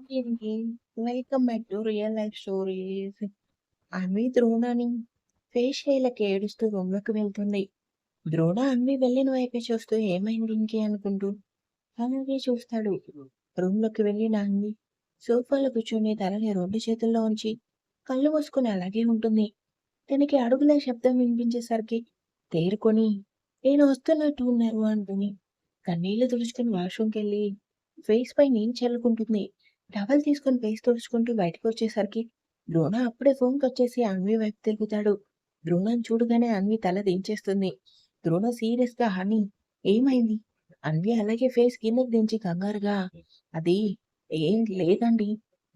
దీనికి welcome back to real life stories. Anvi ద్రోణని ఫేషియల్కి ఏడుస్తూ రూమ్లోకి వెళ్తుంది. ద్రోణ అన్వి వెళ్ళిన వైపే చూస్తూ ఏమైంది ఇంకే అనుకుంటూ అలాగే చూస్తాడు. రూమ్లోకి వెళ్ళిన అన్వి సోఫాలో కూర్చొని తలని రెండు చేతుల్లో ఉంచి కళ్ళు మూసుకొని అలాగే ఉంటుంది. తనకి అడుగుల శబ్దం వినిపించేసరికి తేరుకొని నేను వస్తున్నట్టు ఉన్నారు అనుకుని కన్నీళ్లు తుడుచుకుని వాష్రూమ్కి వెళ్ళి ఫేస్ పై నీళ్ళు చల్లుకుంటుంది. టవల్ తీసుకొని ఫేస్ తుడుచుకుంటూ బయటకు వచ్చేసరికి ద్రోణ అప్పుడే ఫోన్కి వచ్చేసి అన్వి వైపు తిరుగుతాడు. ద్రోణని చూడగానే అన్వి తల దించేస్తుంది. ద్రోణ సీరియస్ గా హనీ ఏమైంది? అన్వి అలాగే ఫేస్ కిందకి దించి కంగారుగా అది ఏం లేదండి,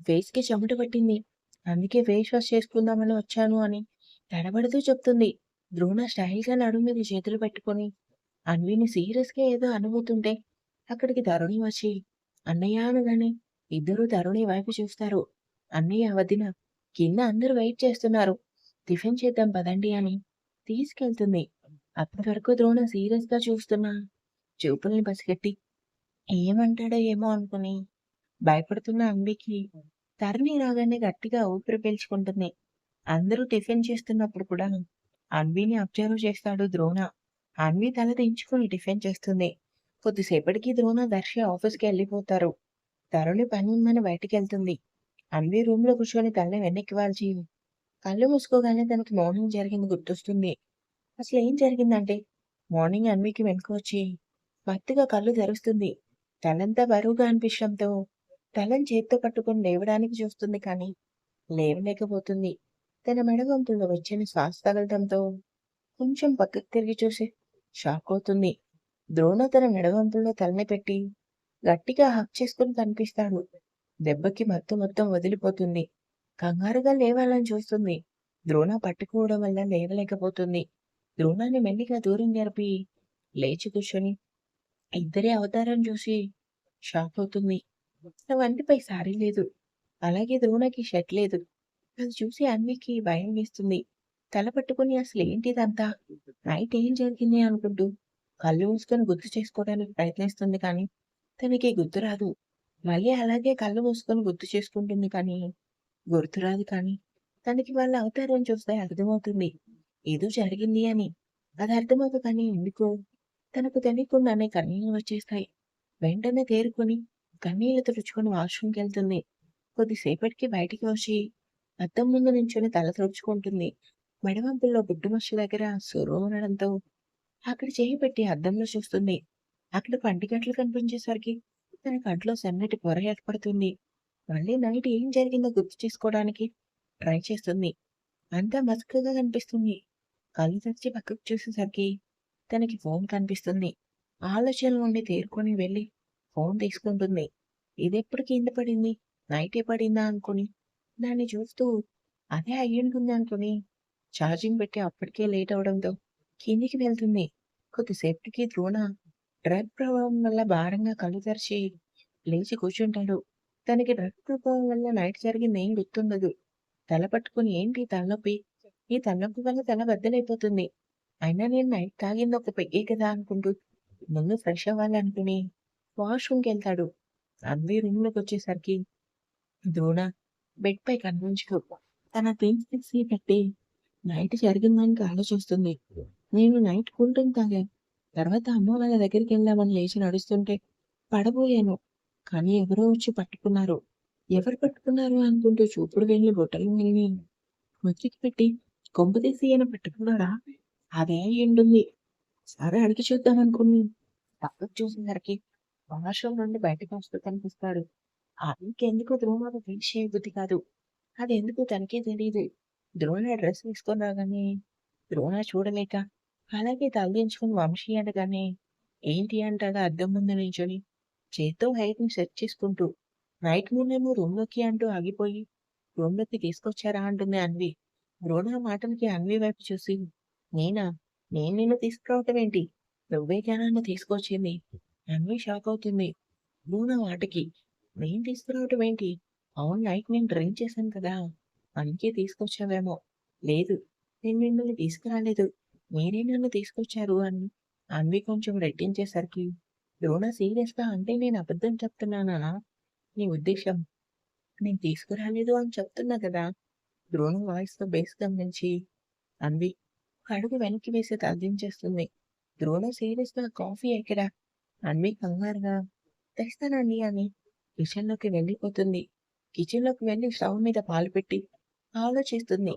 ఫేస్ కి చెమట పట్టింది, అందుకే ఫేస్ వాష్ చేసుకుందామని వచ్చాను అని తడబడుతూ చెప్తుంది. ద్రోణ స్టైల్ గా నడుము మీద చేతులు పెట్టుకొని అన్విని సీరియస్ గా ఏదో అనుభూతుంటే అక్కడికి తరుణి వచ్చి అన్నయ్య అనగానే ఇద్దరూ తరుణి వైపు చూస్తారు. అన్నయ్య వదిన కింద అందరూ వెయిట్ చేస్తున్నారు, టిఫిన్ చేద్దాం పదండి అని తీసుకెళ్తుంది. అప్పటి వరకు ద్రోణ సీరియస్ గా చూస్తున్న చూపుల్ని పసిగట్టి ఏమంటాడో ఏమో అనుకుని భయపడుతున్న అంబికి తరుణి రాగానే గట్టిగా ఊపిరి పీల్చుకుంటుంది. అందరూ టిఫిన్ చేస్తున్నప్పుడు కూడా అన్విని అబ్జర్వ్ చేస్తాడు ద్రోణ. అన్వి తల దించుకుని టిఫిన్ చేస్తుంది. కొద్దిసేపటికి ద్రోణ దర్శి ఆఫీస్కి వెళ్ళిపోతారు. తరుణి పని ఉందని బయటికెళ్తుంది. అన్వి రూమ్ లో కూర్చొని తలని వెనక్కి వాల్చి కళ్ళు మూసుకోగానే తనకి మార్నింగ్ జరిగింది గుర్తొస్తుంది. అసలు ఏం జరిగిందంటే మార్నింగ్ అన్వికి వెనుక వచ్చి మత్తుగా కళ్ళు తెరుస్తుంది. తలంతా బరువుగా అనిపించడంతో తలని చేత్తో పట్టుకొని లేవడానికి చూస్తుంది కానీ లేవలేకపోతుంది. తన మెడగొంతులో వెచ్చని శ్వాస తగలటంతో కొంచెం పక్కకు తిరిగి చూసి షాక్ అవుతుంది. ద్రోణ తన మెడగొంతులో తలని పెట్టి గట్టిగా హక్ చేసుకుని కనిపిస్తాడు. దెబ్బకి మత్తు మొత్తం వదిలిపోతుంది. కంగారుగా లేవాలని చూస్తుంది. ద్రోణ పట్టుకోవడం వల్ల లేవలేకపోతుంది. ద్రోణాన్ని మెల్లిగా దూరం జరిపి లేచి కూర్చొని ఇద్దరి అవతారం చూసి షాక్ అవుతుంది. తన వంటిపై సారీ లేదు, అలాగే ద్రోణకి షర్ట్ లేదు. అది చూసి అన్వికి భయం వేస్తుంది. తల పట్టుకుని అసలు ఏంటిదంతా, నైట్ ఏం జరిగింది అనుకుంటూ కళ్ళు మూసుకొని గుర్తు చేసుకోవడానికి ప్రయత్నిస్తుంది కానీ తనకి గుర్తురాదు. మళ్ళీ అలాగే కళ్ళు మూసుకొని గుర్తు చేసుకుంటుంది కానీ గుర్తురాదు. కానీ తనకి వాళ్ళ అవతారం చూస్తే అర్థమవుతుంది ఏదో జరిగింది అని. అది అర్థమవుతూ కానీ ఎందుకో తనకు తెలియకుండానే కన్నీళ్ళు వచ్చేస్తాయి. వెంటనే తేరుకొని కన్నీళ్లు తుడుచుకొని వాష్రూమ్కి వెళ్తుంది. కొద్దిసేపటికి బయటికి వచ్చి అద్దం ముందు నించుని తల తుడుచుకుంటుంది. మెడవంపుల్లో బుడ్డుమచ్చ దగ్గర సురువు ఉండడంతో అక్కడ చేయి పెట్టి అద్దంలో చూస్తుంది. అక్కడ పంటిగట్లు కనిపించేసరికి తన కంట్లో సన్నటి పొర ఏర్పడుతుంది. మళ్ళీ నైట్ ఏం జరిగిందో గుర్తు చేసుకోవడానికి ట్రై చేస్తుంది. అంతా మసకగా కనిపిస్తుంది. కళ్ళు తెరిచి పక్కకు చూసేసరికి తనకి ఫోన్ కనిపిస్తుంది. ఆలోచనల నుండి తేరుకొని వెళ్ళి ఫోన్ తీసుకుంటుంది. ఇదెప్పుడు కింద పడింది, నైటే పడిందా అనుకుని దాన్ని చూస్తూ అదే అయ్యుంటుంది అనుకుని ఛార్జింగ్ పెట్టి అప్పటికే లేట్ అవడంతో కిందికి వెళ్తుంది. కొద్దిసేపటికి ద్రోణ డ్రగ్ ప్రభావం వల్ల భారంగా కళ్ళు తెరిచి లేచి కూర్చుంటాడు. తనకి డ్రగ్ ప్రభావం వల్ల నైట్ జరిగింది ఏం గుర్తుండదు. తల పట్టుకుని ఏంటి తలనొప్పి, ఈ తలనొప్పి వల్ల తల బద్దలైపోతుంది, అయినా నేను నైట్ తాగింది ఒక పెగ్గే కదా అనుకుంటూ ముందు ఫ్రెష్ అవ్వాలనుకుని వాష్రూమ్కి వెళ్తాడు. అన్వి రూమ్లోకి వచ్చేసరికి ద్రోణ బెడ్ పై కనిపించదు. తన థింగ్స్ తీసి పెట్టి నైట్ జరిగిన దానికి ఆలోచిస్తుంది. నేను నైట్ కూల్ డ్రింక్ తాగా, తర్వాత అమ్మ వాళ్ళ దగ్గరికి వెళ్దామని లేచి నడుస్తుంటే పడబోయాను. కానీ ఎవరో వచ్చి పట్టుకున్నారు. ఎవరు పట్టుకున్నారు అనుకుంటూ చూపుడు వెళ్ళి బొట్టలు వెళ్ళి ముచ్చికి పెట్టి కొంపు తీసి ఈయన పట్టుకున్నాడా, అదే అయ్యుంటుంది. సరే అడిగి చూద్దాం అనుకుని పక్కకు చూసేసరికి వాష్రూమ్ నుండి బయటకు వస్తూ కనిపిస్తాడు. ఇంకెందుకు ద్రోణాలు ఫినిష్ చేయబుద్ధి కాదు. అది ఎందుకు తనకే తెలియదు. ద్రోణ డ్రెస్ వేసుకొని రాగానే ద్రోణ చూడలేక అలాగే తలదించుకుని వంశీ అనగానే ఏంటి అంటాగా అద్దం ముందు నించొని చేత్తో హెయిర్ ని సెట్ చేసుకుంటూ నైట్ ముందేమో రూమ్ లోకి అంటూ ఆగిపోయి రూమ్ లోకి తీసుకొచ్చారా అంటుంది అన్వి. ద్రోణ మాటలకి అన్వి వైపు చూసి నేనా, నేను నిన్ను తీసుకురావటం ఏంటి, నువ్వే నన్ను తీసుకొచ్చింది. అన్వి షాక్ అవుతుంది. నువ్వు నా వాటికి నేను తీసుకురావటం ఏంటి, అవును నైట్ నేను డ్రింక్ చేశాను కదా, అందుకే తీసుకొచ్చావేమో. లేదు, నేను మిమ్మల్ని తీసుకురాలేదు, మీరే నన్ను తీసుకొచ్చారు అని అన్వి కొంచెం రెట్టించేసరికి ద్రోణ సీరియస్ గా అంటే నేను అబద్ధం చెప్తున్నానా, నీ ఉద్దేశం నేను తీసుకురాలేదు అని చెప్తున్నా కదా! ద్రోణ వాయిస్‌తో బేస్ గమనించి అన్వి అడుగు వెనక్కి వేసి తలదించేస్తుంది. ద్రోణ సీరియస్‌గా కాఫీ ఎక్కడా? అన్వి కంగారుగా తెస్తానండి అని కిచెన్‌లోకి వెళ్ళిపోతుంది. కిచెన్‌లోకి వెళ్లి స్టవ్ మీద పాలు పెట్టి ఆలోచిస్తుంది.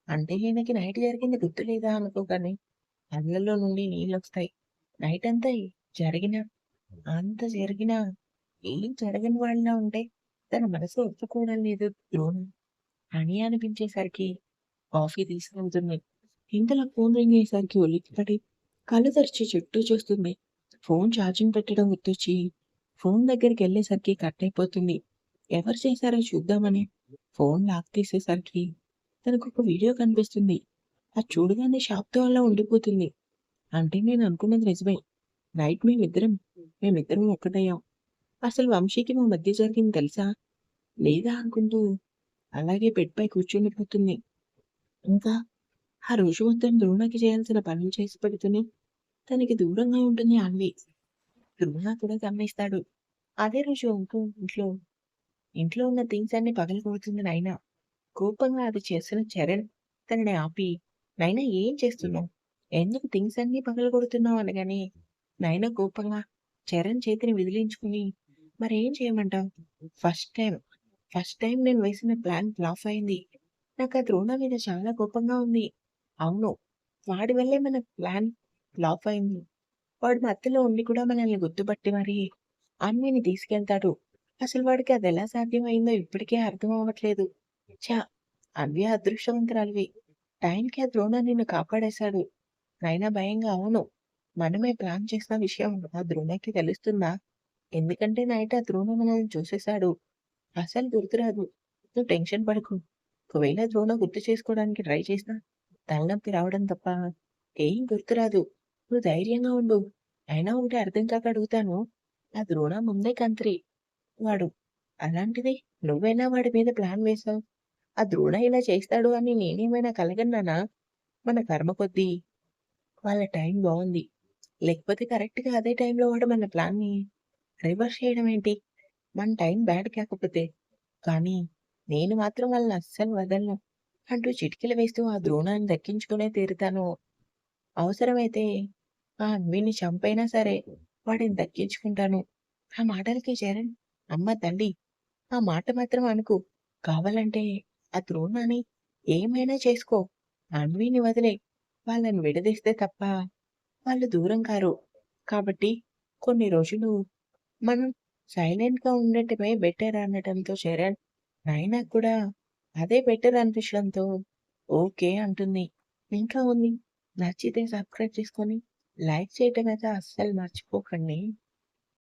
అంటే ఈయనకి నైట్ జరిగింది గుర్తులేదా అనుకోగానే కళ్ళల్లో నుండి నీళ్ళొస్తాయి. నైటంతా జరిగిన అంత జరిగినా ఏం జరగని వాళ్ళలా ఉంటే తన మనసు ఒప్పుకోవడం లేదు ద్రోణం అని అనిపించేసరికి కాఫీ తీసుకెళ్తుంది. ఇంతలో ఫోన్ రింగ్ అయ్యేసరికి ఉలిక్కిపడి కళ్ళు తెరిచి చుట్టూ చూస్తుంది. ఫోన్ ఛార్జింగ్ పెట్టడం గుర్తొచ్చి ఫోన్ దగ్గరికెళ్ళేసరికి కట్ అయిపోతుంది. ఎవరు చేశారో చూద్దామని ఫోన్ లాక్ తీసేసరికి తనకొక వీడియో కనిపిస్తుంది. అది చూడగానే షాక్‌తో అలా ఉండిపోతుంది. అంటే నేను అనుకున్నది నిజమే. నైట్ మేమిద్దరం ఒక్కటయ్యాం. అసలు వంశీకి మా మధ్య జరిగింది తెలుసా? లేదా అనుకుంటూ అలాగే బెడ్‌పై కూర్చుండిపోతుంది. ఇంకా ఆ రోజు మొత్తం ద్రోణకి చేయాల్సిన పనులు చేసి పెడుతూనే తనకి దూరంగా ఉంటుంది అన్వి. ద్రోణ కూడా గమనిస్తాడు. అదే రోజు ఇంట్లో ఇంట్లో ఉన్న థింగ్స్ అన్నీ పగలగొడుతుంది నైనా. కోపంగా అది చేసిన చరణ్ తనని ఆపి, "నైనా ఏం చేస్తున్నావు? ఎందుకు థింగ్స్ అన్నీ పగలగొడుతున్నావు?" అనగానే నైనా కోపంగా చరణ్ చేతిని విదిలించుకుని, "మరేం చేయమంటావు? ఫస్ట్ టైమ్, ఫస్ట్ టైమ్ నేను వేసిన ప్లాన్ ఫ్లాప్ అయింది. నాకు ఆ ద్రోణ మీద చాలా కోపంగా ఉంది. అవును, వాడి వల్లే మన ప్లాన్ ఫ్లాప్ అయింది. వాడు మత్తులో ఉండి కూడా మనల్ని గుర్తుపట్టి మరి అన్విని తీసుకెళ్తాడు. అసలు వాడికి అదెలా సాధ్యమైందో ఇప్పటికే అర్థం అవ్వట్లేదు. ఛ! అన్వి అదృష్టవంతురాలివి. టైంకి ఆ ద్రోణ నిన్ను కాపాడేశాడు." నైనా భయంగా, "అవును. మనమే ప్లాన్ చేసిన విషయం ఆ ద్రోణకి తెలుస్తుందా? ఎందుకంటే నైట్ ఆ ద్రోణ మనల్ని చూసేశాడు. అసలు గుర్తురాదు. నువ్వు టెన్షన్ పడకు. ఒకవేళ ద్రోణ గుర్తు చేసుకోవడానికి ట్రై చేసినా తలనొప్పి రావడం తప్ప ఏం గుర్తురాదు. నువ్వు ధైర్యంగా ఉండు. అయినా ఒకటి అర్థం కాక అడుగుతాను. ఆ ద్రోణ ముందే కంత్రి వాడు. అలాంటిది నువ్వెలా వాడి మీద ప్లాన్ వేశావు? ఆ ద్రోణ ఇలా చేస్తాడు అని నేనేమైనా కలగన్నానా? మన కర్మ కొద్దీ వాళ్ళ టైం బావుంది. లేకపోతే కరెక్ట్‌గా అదే టైంలో వాడు మన ప్లాన్‌ని రివర్స్ చేయడం ఏంటి? మన టైం బ్యాడ్ కాకపోతే. కానీ నేను మాత్రం వాళ్ళని అస్సలు వదలను" అంటూ చిటికెలు వేస్తూ ఆ ద్రోణాన్ని దక్కించుకునే తీరుతాను. అవసరమైతే ఆ అన్విని చంపైనా సరే వాడిని దక్కించుకుంటాను. ఆ మాటలకి చరణ్, "అమ్మ తల్లి, ఆ మాట మాత్రం అనకు. కావాలంటే ఆ ద్రోణాన్ని ఏమైనా చేసుకో. అన్విని వదిలేయ్. వాళ్ళని విడదీస్తే తప్ప వాళ్ళు దూరం కారు. కాబట్టి కొన్ని రోజులు మనం సైలెంట్‌గా ఉండటమే బెటర్" అనటంతో చరణ్, నాయినకి కూడా అదే బెటర్ అనిపించడంతో ఓకే అంటుంది. ఇంకా ఉంది. నచ్చితే సబ్స్క్రైబ్ చేసుకొని లైక్ చేయటం అయితే అస్సలు మర్చిపోకండి.